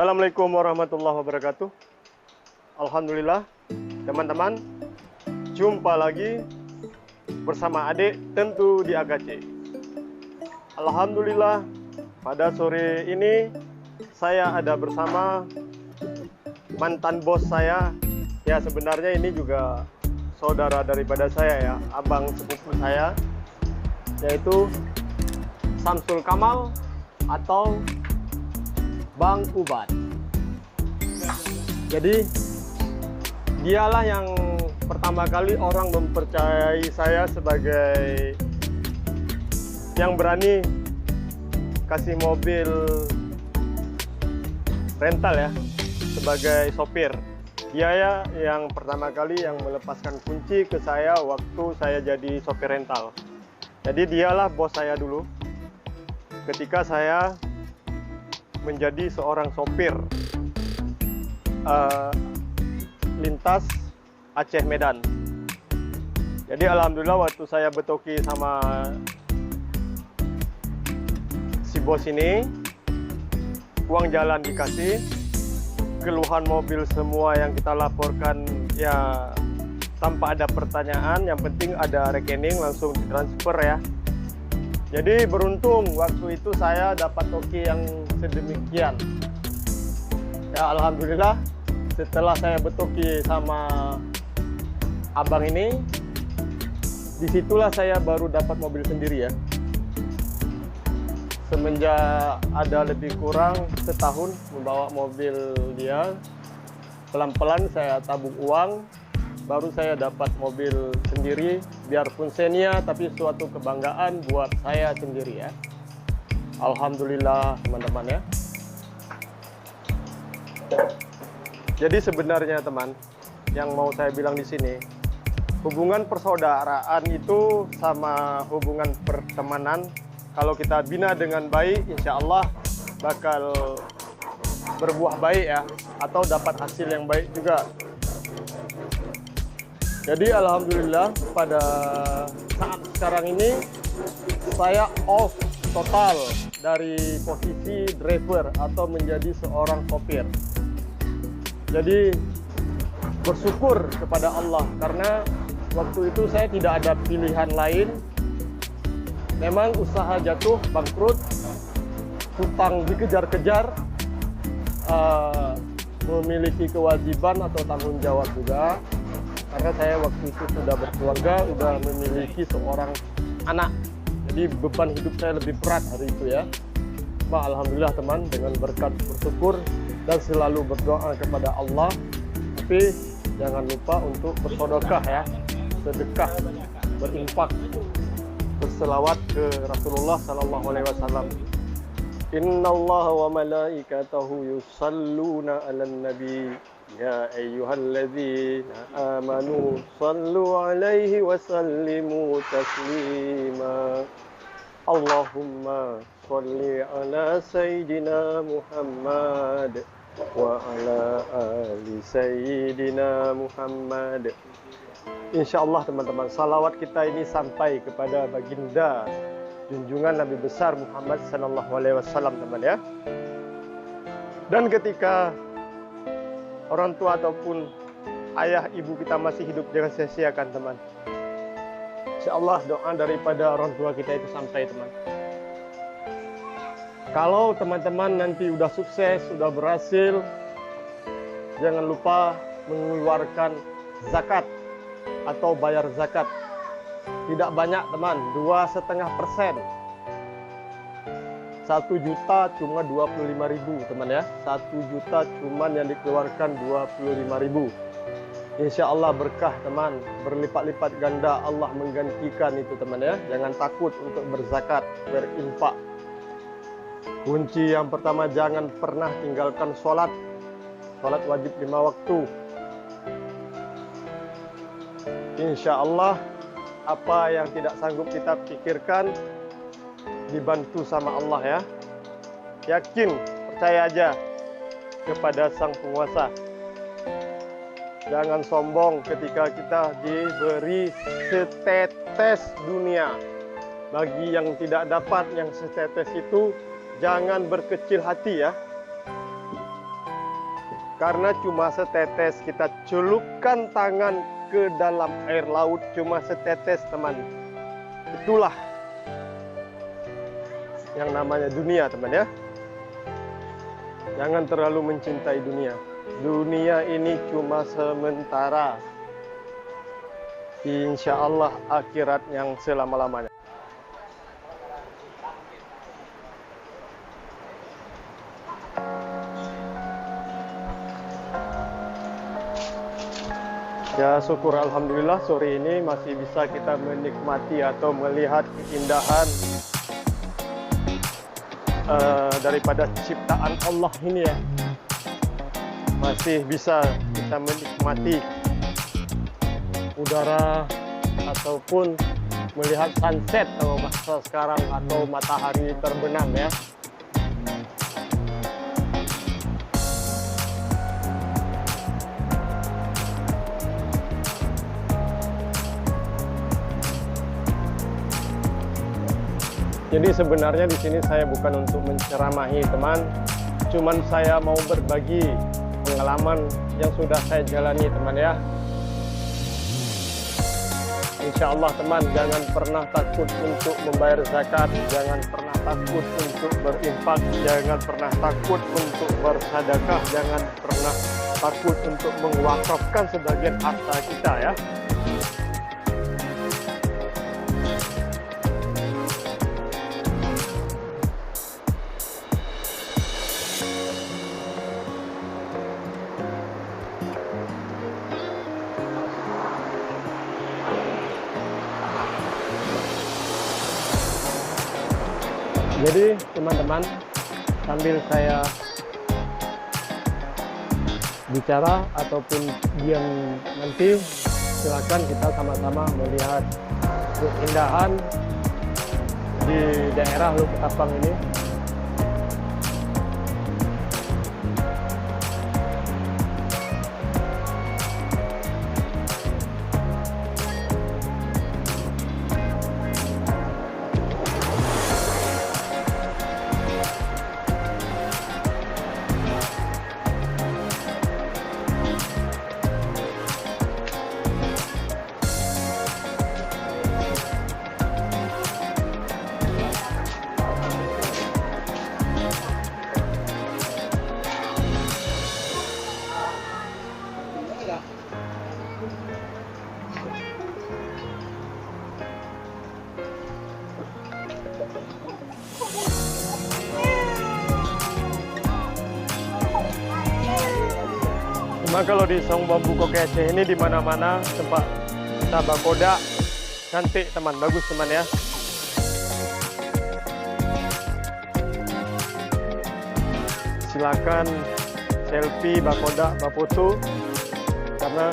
Assalamualaikum warahmatullahi wabarakatuh. Alhamdulillah, teman-teman, jumpa lagi bersama adik tentu di AKC. Alhamdulillah, pada sore ini saya ada bersama mantan bos saya. Ya, sebenarnya ini juga saudara daripada saya ya, abang sepupu saya, yaitu Samsul Kamal atau Bang Ubat. Jadi dialah yang pertama kali orang mempercayai saya sebagai yang berani kasih mobil rental ya, sebagai sopir. Dia ya yang pertama kali yang melepaskan kunci ke saya waktu saya jadi sopir rental. Jadi dialah bos saya dulu ketika saya menjadi seorang sopir lintas Aceh Medan. Jadi alhamdulillah waktu saya betoki sama si bos ini, uang jalan dikasih, keluhan mobil semua yang kita laporkan ya tanpa ada pertanyaan, yang penting ada rekening langsung ditransfer ya. Jadi beruntung waktu itu saya dapat toki yang sedemikian. Ya alhamdulillah, setelah saya betoki sama abang ini, disitulah saya baru dapat mobil sendiri ya. Semenjak ada lebih kurang setahun membawa mobil dia, pelan-pelan saya tabung uang, baru saya dapat mobil sendiri, biarpun senia, tapi suatu kebanggaan buat saya sendiri ya. Alhamdulillah teman-teman ya. Jadi sebenarnya teman, yang mau saya bilang di sini, hubungan persaudaraan itu sama hubungan pertemanan, kalau kita bina dengan baik, insya Allah bakal berbuah baik ya, atau dapat hasil yang baik juga. Jadi alhamdulillah pada saat sekarang ini saya off total dari posisi driver atau menjadi seorang sopir. Jadi bersyukur kepada Allah karena waktu itu saya tidak ada pilihan lain. Memang usaha jatuh, bangkrut, hutang dikejar-kejar, memiliki kewajiban atau tanggung jawab juga. Karena saya waktu itu sudah berkeluarga, sudah memiliki seorang anak. Jadi beban hidup saya lebih berat hari itu ya. Alhamdulillah teman, dengan berkat bersyukur dan selalu berdoa kepada Allah. Tapi jangan lupa untuk bersedekah ya. Sedekah, berinfak, berselawat ke Rasulullah SAW. Innallaha wa malaikatahu yusalluna 'alan nabi. Ya ayyuhalladzina amanu sallu alaihi wa sallimu taslima. Allahumma salli ala sayyidina Muhammad wa ala ali sayyidina Muhammad. Insyaallah teman-teman, salawat kita ini sampai kepada baginda junjungan Nabi besar Muhammad sallallahu alaihi wasallam teman ya. Dan ketika orang tua ataupun ayah ibu kita masih hidup, jangan sia-siakan teman. Insyaallah doa daripada orang tua kita itu sampai teman. Kalau teman-teman nanti udah sukses, sudah berhasil, jangan lupa mengeluarkan zakat atau bayar zakat. Tidak banyak teman, 2,5%. 1 juta cuma 25.000 teman ya. 1 juta cuman yang dikeluarkan 25.000. Insya Allah berkah teman, berlipat-lipat ganda Allah menggantikan itu teman ya. Jangan takut untuk berzakat, berinfak. Kunci yang pertama, jangan pernah tinggalkan sholat. Sholat wajib 5 waktu. Insya Allah apa yang tidak sanggup kita pikirkan dibantu sama Allah ya. Yakin, percaya aja kepada Sang Penguasa. Jangan sombong ketika kita diberi setetes dunia. Bagi yang tidak dapat yang setetes itu, jangan berkecil hati ya. Karena cuma setetes, kita celupkan tangan ke dalam air laut, cuma setetes teman. Itulah yang namanya dunia teman ya. Jangan terlalu mencintai dunia. Dunia ini cuma sementara. Insya Allah akhirat yang selama-lamanya. Ya syukur alhamdulillah sore ini masih bisa kita menikmati atau melihat keindahan daripada ciptaan Allah ini ya. Masih bisa kita menikmati udara ataupun melihat sunset kalau masa sekarang atau matahari terbenam ya. Jadi sebenarnya di sini saya bukan untuk menceramahi teman, cuman saya mau berbagi pengalaman yang sudah saya jalani teman ya. Insya Allah teman, jangan pernah takut untuk membayar zakat, jangan pernah takut untuk berinfak, jangan pernah takut untuk bersedekah, jangan pernah takut untuk mewakafkan sebagian harta kita ya. Jadi teman-teman, sambil saya bicara ataupun diam nanti, silakan kita sama-sama melihat keindahan di daerah Lubuk Tapang ini. Cuma kalau di Saung Bambu Koke Aceh ini di mana-mana tempat kita bakoda cantik teman, bagus teman ya. Silakan selfie, bakoda, bafoto karena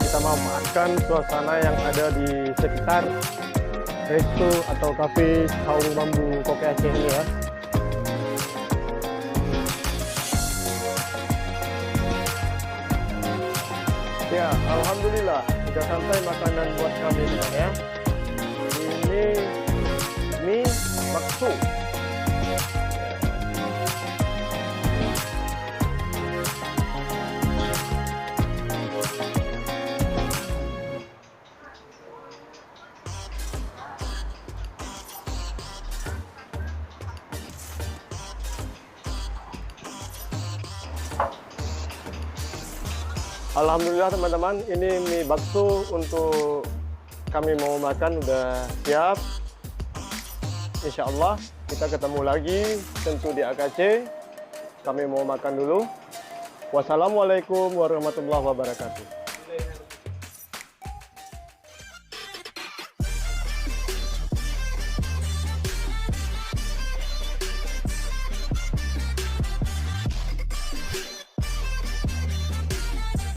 kita memanfaatkan suasana yang ada di sekitar resto atau kafe Saung Bambu Koke Aceh ini ya. Ya, alhamdulillah sudah sampai makanan buat kami teman ya. Ini mie bakso. Alhamdulillah teman-teman, ini mie bakso untuk kami mau makan udah siap. Insya Allah kita ketemu lagi tentu di AKC. Kami mau makan dulu. Wassalamualaikum warahmatullahi wabarakatuh.